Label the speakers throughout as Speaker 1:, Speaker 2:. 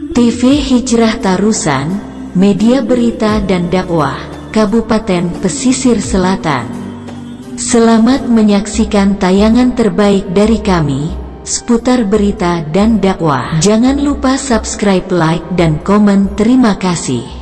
Speaker 1: TV Hijrah Tarusan, media berita dan dakwah, Kabupaten Pesisir Selatan. Selamat menyaksikan tayangan terbaik dari kami, seputar berita dan dakwah. Jangan lupa subscribe, like, dan komen. Terima kasih.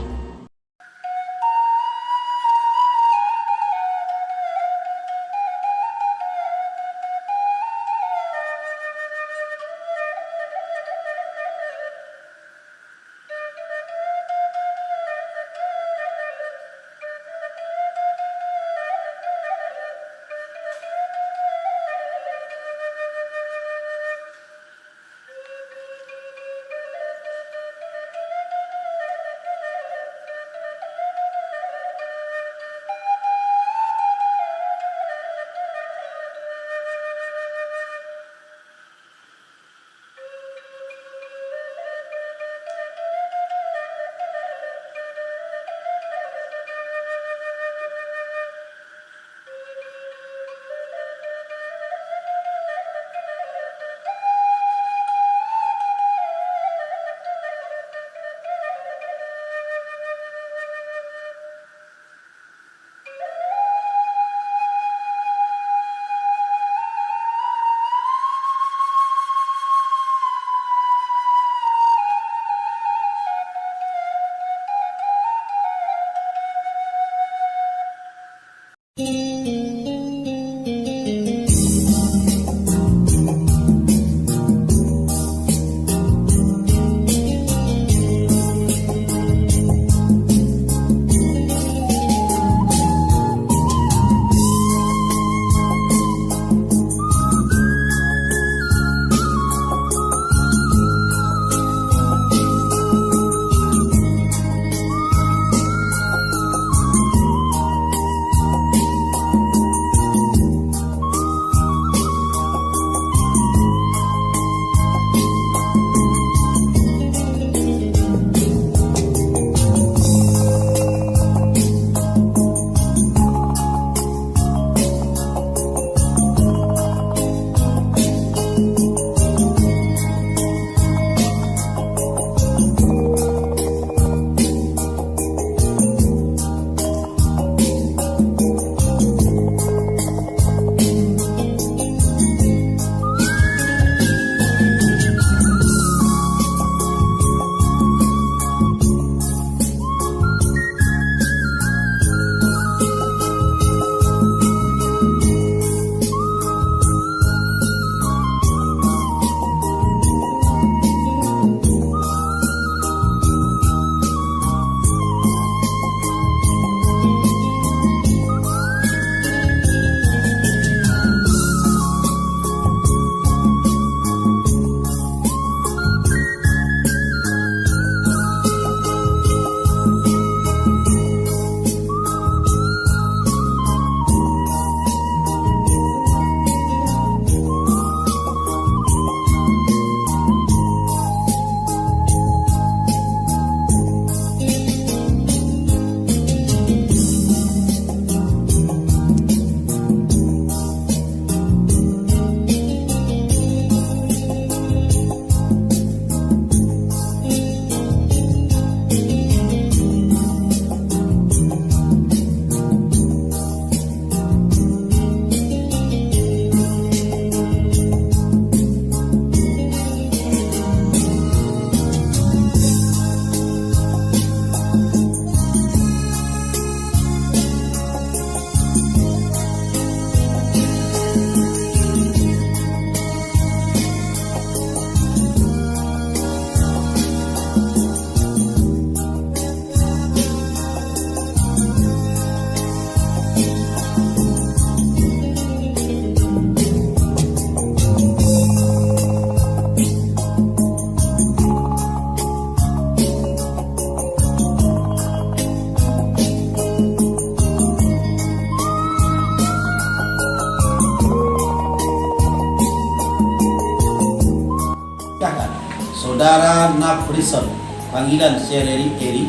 Speaker 2: Saudara Nafrison, panggilan saya Eri.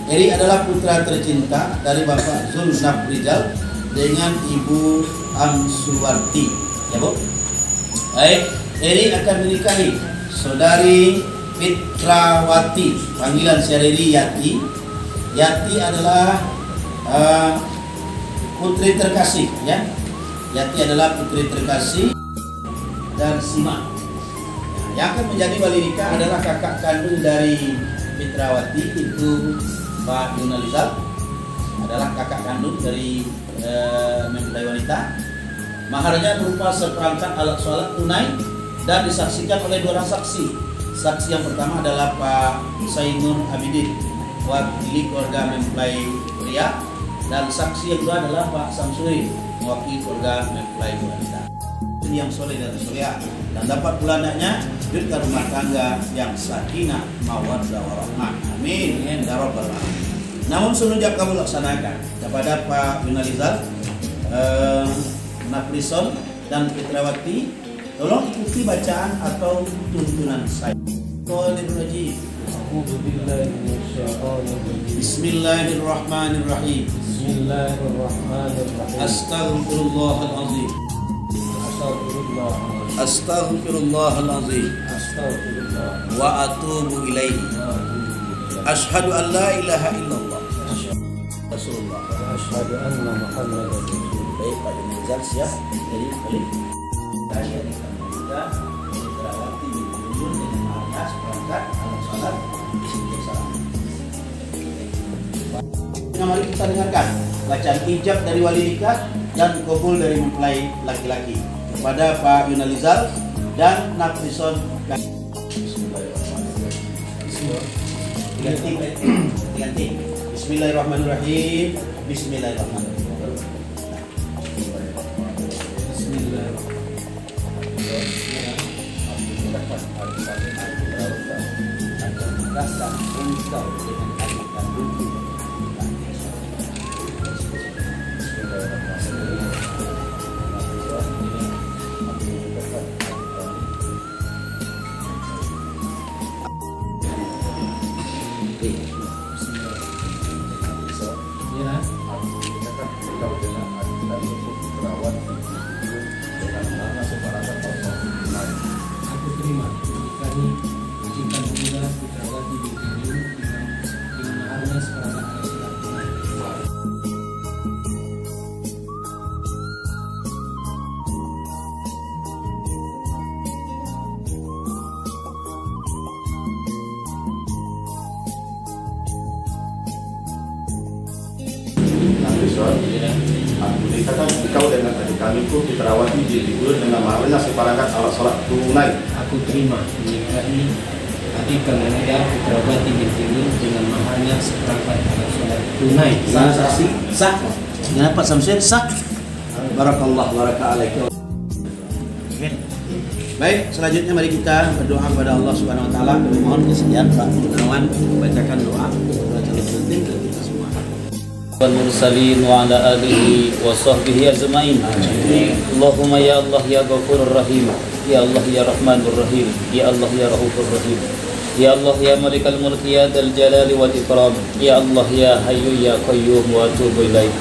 Speaker 2: Eri adalah putra tercinta dari Bapak Zul Nafrizal dengan Ibu Amsuwarti. Ya Bu? Baik, Eri akan menikahi saudari Fitrawati, panggilan sehari-hari Yati. Yati adalah putri terkasih, ya. Yati adalah putri terkasih dan Sima. Yang akan menjadi wali nikah adalah kakak kandung dari Fitrawati, itu Pak Yunalizal, adalah kakak kandung dari mempelai wanita. Maharnya berupa seperangkat alat sholat tunai dan disaksikan oleh 2 orang saksi. Saksi yang pertama adalah Pak Sainur Abidin, wakili keluarga mempelai pria, dan saksi yang kedua adalah Pak Samsuri, mewakili keluarga mempelai wanita. Yang soleh dan soleha dan dapat pula anaknya hidupkan rumah tangga yang sakinah mawaddah warahmah. Amin ya rabbal alamin. Namun semenjak kamu laksanakan kepada Pak Yunalizal, Naprison dan Fitrawati, tolong ikuti bacaan atau tuntunan saya. Bismillahirrahmanirrahim. Astaghfirullahalazim. Astaghfirullahalazim. Wa atubu ilaihi. Asyhadu an la ilaha illallah. Rasulullah.
Speaker 3: Asyhadu anna Muhammadar Rasulullah.
Speaker 2: Baik, Pak Yunalizal siap. Jadi balik. Saya kita Fitrawati ditunjuk dengan alias perangkat alat sholat. Mari kita dengarkan bacaan ijab dari wali nikah dan kabul dari mempelai laki-laki kepada Pak Yunalizal dan Naprison. Ganti. Bismillahirrahmanirrahim. Bismillahirrahmanirrahim.
Speaker 3: Aku terima nikahi majikan pula Fitrawati binti Yun dengan maharnya seperangkat alat sholat tunai.
Speaker 4: Aku nikahkan engkau dengan adik kamiku Fitrawati binti Yun dengan maharnya seperangkat alat sholat tunai.
Speaker 3: Aku terima menikahi adik keluarga Fitrawati binti Yun dengan maharnya seperangkat alat sholat tunai.
Speaker 2: Sah saksi? Sah. Dengan Pak Samsir sah. Barakallah baraka. Baik, selanjutnya mari kita berdoa kepada Allah Subhanahu wa taala. Kami mohon kesediaan Pak Gunawan membacakan doa kepada calon pengantin dan kita semua.
Speaker 5: wal mursalin wa ala alihi wa sahbihi ajma'in. Allahumma ya Allah ya Ghafurur Rahim, ya Allah ya Rahmanur Rahim, ya Allah ya Rahufur Rahim, ya Allah ya Malikal Mulk ya Dzal Jalali wal Ikram, ya Allah ya Hayyu ya Qayyum wa atubu ilaik.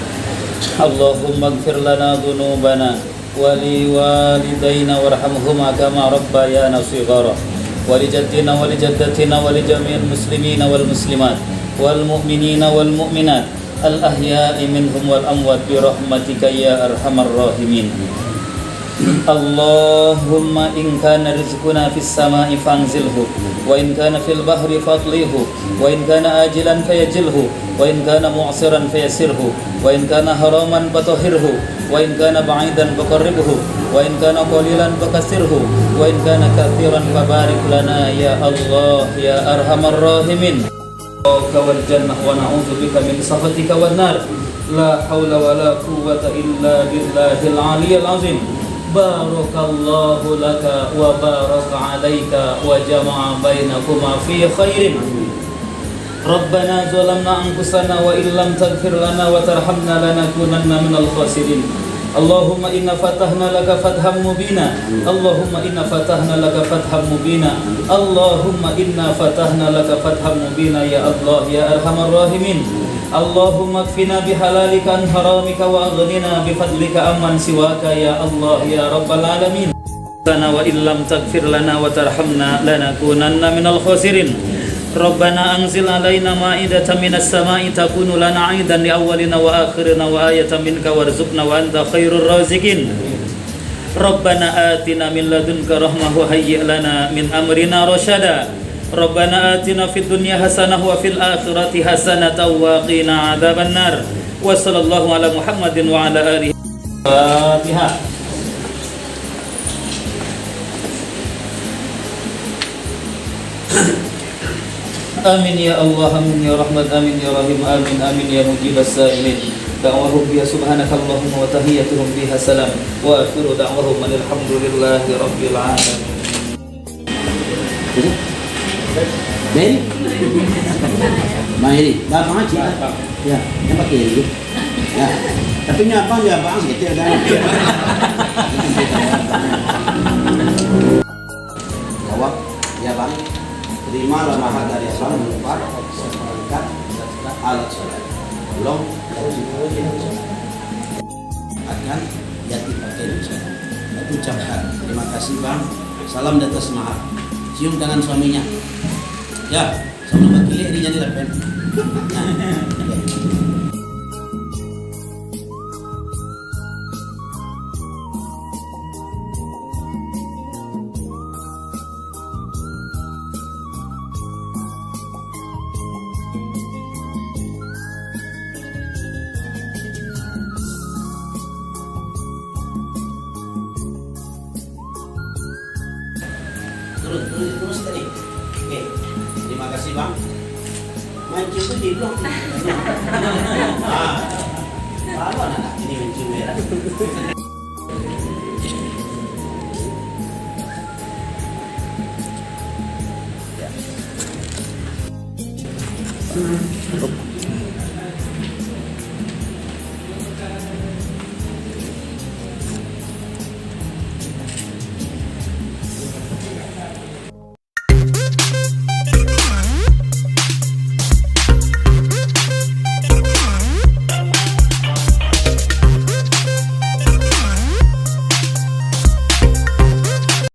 Speaker 5: Allahumma ighfir lana dhunubana wa li walidayna warhamhuma kama rabbayana shighara wa li jaddina wa li jaddatina wa li jami'il muslimina wal muslimat wal mu'minina wal mu'minat al-ahya'i minhum wal amwat bi rahmatika ya arhamar rahimin. Allahumma in kana rizquna fis sama'i fanzilhu wa in kana fil bahri fadlihu wa in kana ajilan fayajilhu wa in kana mu'siran fayassirhu wa in kana haraman fatahhirhu wa in kana ba'idan faqarribhu wa in kana qalilan fakassirhu wa in kana katsiran fabarik lana ya Allah ya arhamar rahimin. Wal jannah wa na'udzu bika min sakhatika wan nar. La haula wa la quwwata illa billahil aliyyil azim. Barakallahu laka wa baraka alayka wa jama'a bainakuma fi khairin. Rabbana zalamna anfusana wa illam taghfir lana wa tarhamna lanakunanna minal khasirin. Allahumma inna fatahna laka fatham mubina. Allahumma inna fatahna laka fatham mubina. Allahumma inna fatahna laka fatham mubina ya Allah ya arhamar rahimin. Allahumma kfina bihalalika an haramika wa aghnina bifadlika amman siwaka ya Allah ya rabbal alamin. lana wa illam taghfir lana wa tarhamna lanakunanna minal khasirin. Rabbana anzil alaina ma'idatan minas sama'i takunu lana 'aidan li awwalina wa akhirina wa ayatan minka warzuqna wa anta khairur raziqin. Rabbana atina min ladunka rahmah wa hayyi' lana min amrina rasyada. Rabbana atina fid dunya hasanah wa fil akhirati hasanatan wa qina adzabannar. Wa sallallahu ala Muhammadin wa ala alihi. Fatihah. Amin ya Allah, amin ya Rahman, amin ya Rahim, amin amin ya mujibas sa'ilin. Da'wahum biha subhanakallahumma wa tahiyyatuhum biha salam. Wa akhiru da'wahum alhamdulillahi rabbil alamin.
Speaker 2: Jadi, Mahiri, Bapak Haji, ya, yang pakai ini, ya, tapi nyapa gitu ya, jawab, ya bang, terimalah mahar dari Allah berupa sertifikat alat sholat, belum akan jati pakai sholat. Aku ucapkan terima kasih bang, salam di atas mahar, cium tangan suaminya. Ya, sama bakilnya ini jadi lepen. Terus tadi. Oke. Terima kasih bang. Mancing itu di blok. Apa anak ini mancing merah? Ya.